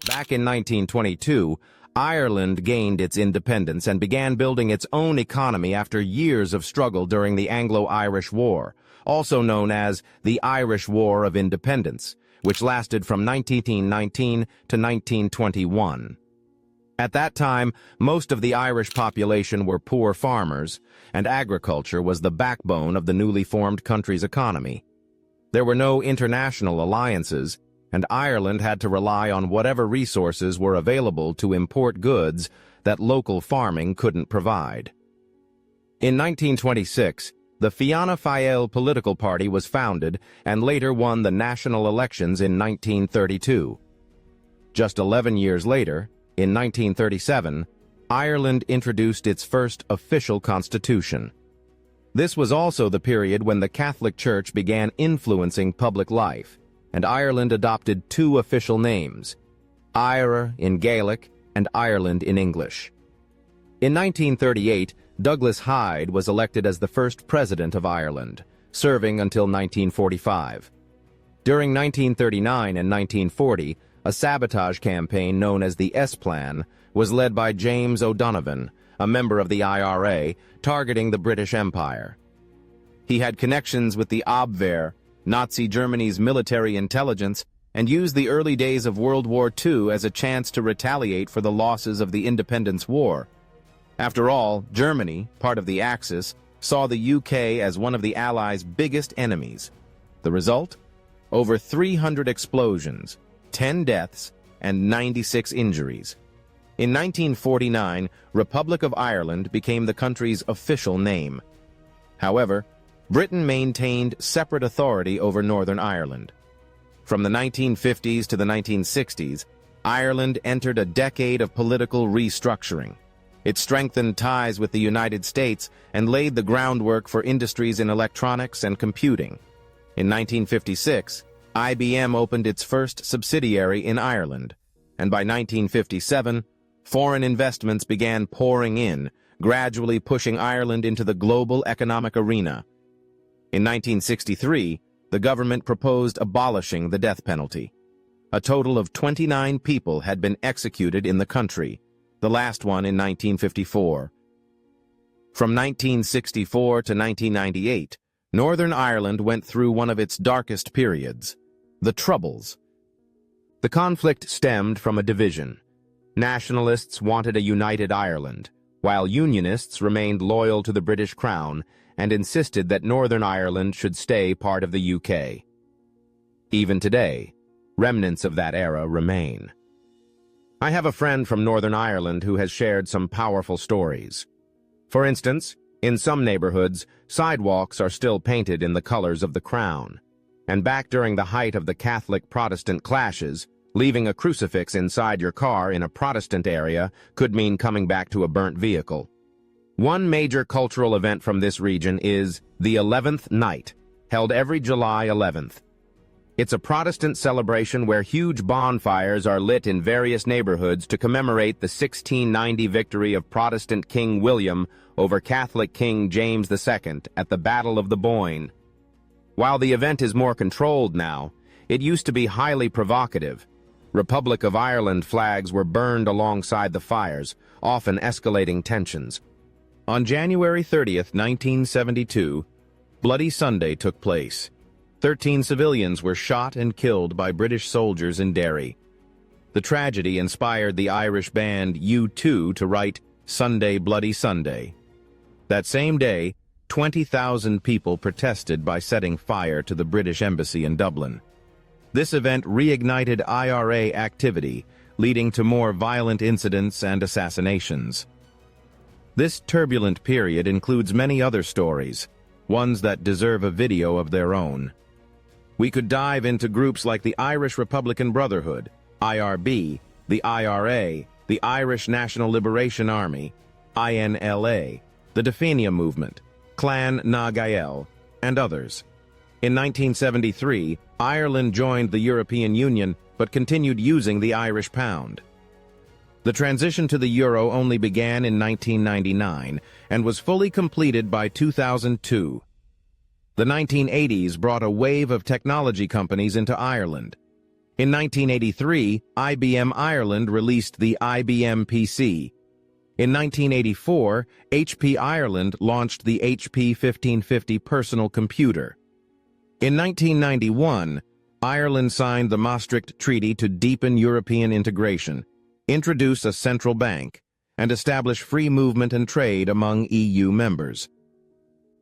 Back in 1922, Ireland gained its independence and began building its own economy after years of struggle during the Anglo-Irish War, also known as the Irish War of Independence, which lasted from 1919 to 1921. At that time, most of the Irish population were poor farmers, and agriculture was the backbone of the newly formed country's economy. There were no international alliances, and Ireland had to rely on whatever resources were available to import goods that local farming couldn't provide. In 1926, the Fianna Fáil political party was founded and later won the national elections in 1932. Just 11 years later, in 1937, Ireland introduced its first official constitution. This was also the period when the Catholic Church began influencing public life, and Ireland adopted two official names, Éire in Gaelic and Ireland in English. In 1938, Douglas Hyde was elected as the first president of Ireland, serving until 1945. During 1939 and 1940, a sabotage campaign known as the S-Plan was led by James O'Donovan, a member of the IRA, targeting the British Empire. He had connections with the Abwehr, Nazi Germany's military intelligence, and used the early days of World War II as a chance to retaliate for the losses of the Independence War. After all, Germany, part of the Axis, saw the UK as one of the Allies' biggest enemies. The result? Over 300 explosions, 10 deaths, and 96 injuries. In 1949, Republic of Ireland became the country's official name. However, Britain maintained separate authority over Northern Ireland. From the 1950s to the 1960s, Ireland entered a decade of political restructuring. It strengthened ties with the United States and laid the groundwork for industries in electronics and computing. In 1956, IBM opened its first subsidiary in Ireland, and by 1957, foreign investments began pouring in, gradually pushing Ireland into the global economic arena. In 1963, the government proposed abolishing the death penalty. A total of 29 people had been executed in the country, the last one in 1954. From 1964 to 1998, Northern Ireland went through one of its darkest periods, the Troubles. The conflict stemmed from a division. Nationalists wanted a united Ireland, while Unionists remained loyal to the British Crown and insisted that Northern Ireland should stay part of the UK. Even today, remnants of that era remain. I have a friend from Northern Ireland who has shared some powerful stories. For instance, in some neighborhoods, sidewalks are still painted in the colors of the Crown. And back during the height of the Catholic-Protestant clashes, leaving a crucifix inside your car in a Protestant area could mean coming back to a burnt vehicle. One major cultural event from this region is the 11th Night, held every July 11th. It's a Protestant celebration where huge bonfires are lit in various neighborhoods to commemorate the 1690 victory of Protestant King William over Catholic King James II at the Battle of the Boyne. While the event is more controlled now, it used to be highly provocative. Republic of Ireland flags were burned alongside the fires, often escalating tensions. On January 30th, 1972, Bloody Sunday took place. 13 civilians were shot and killed by British soldiers in Derry. The tragedy inspired the Irish band U2 to write Sunday Bloody Sunday. That same day, 20,000 people protested by setting fire to the British Embassy in Dublin. This event reignited IRA activity, leading to more violent incidents and assassinations. This turbulent period includes many other stories, ones that deserve a video of their own. We could dive into groups like the Irish Republican Brotherhood, IRB, the IRA, the Irish National Liberation Army, INLA, the Defania Movement, Clan na Gael, and others. In 1973, Ireland joined the European Union but continued using the Irish pound. The transition to the euro only began in 1999 and was fully completed by 2002. The 1980s brought a wave of technology companies into Ireland. In 1983, IBM Ireland released the IBM PC. In 1984, HP Ireland launched the HP 1550 personal computer. In 1991, Ireland signed the Maastricht Treaty to deepen European integration, introduce a central bank, and establish free movement and trade among EU members.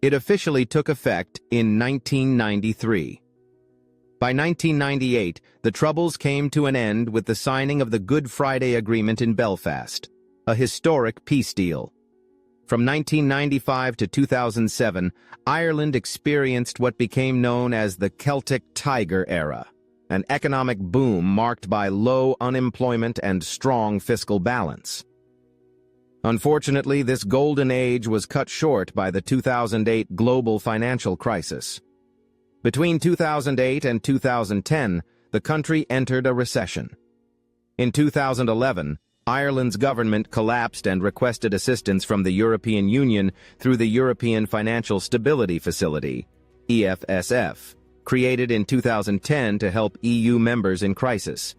It officially took effect in 1993. By 1998, the Troubles came to an end with the signing of the Good Friday Agreement in Belfast, a historic peace deal. From 1995 to 2007, Ireland experienced what became known as the Celtic Tiger era, an economic boom marked by low unemployment and strong fiscal balance. Unfortunately, this golden age was cut short by the 2008 global financial crisis. Between 2008 and 2010, the country entered a recession. In 2011, Ireland's government collapsed and requested assistance from the European Union through the European Financial Stability Facility, EFSF, created in 2010 to help EU members in crisis.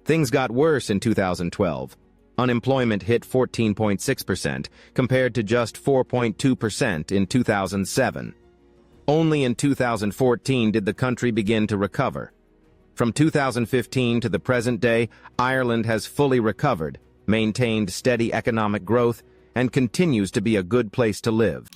Things got worse in 2012. Unemployment hit 14.6% compared to just 4.2% in 2007. Only in 2014 did the country begin to recover. From 2015 to the present day, Ireland has fully recovered, maintained steady economic growth, and continues to be a good place to live.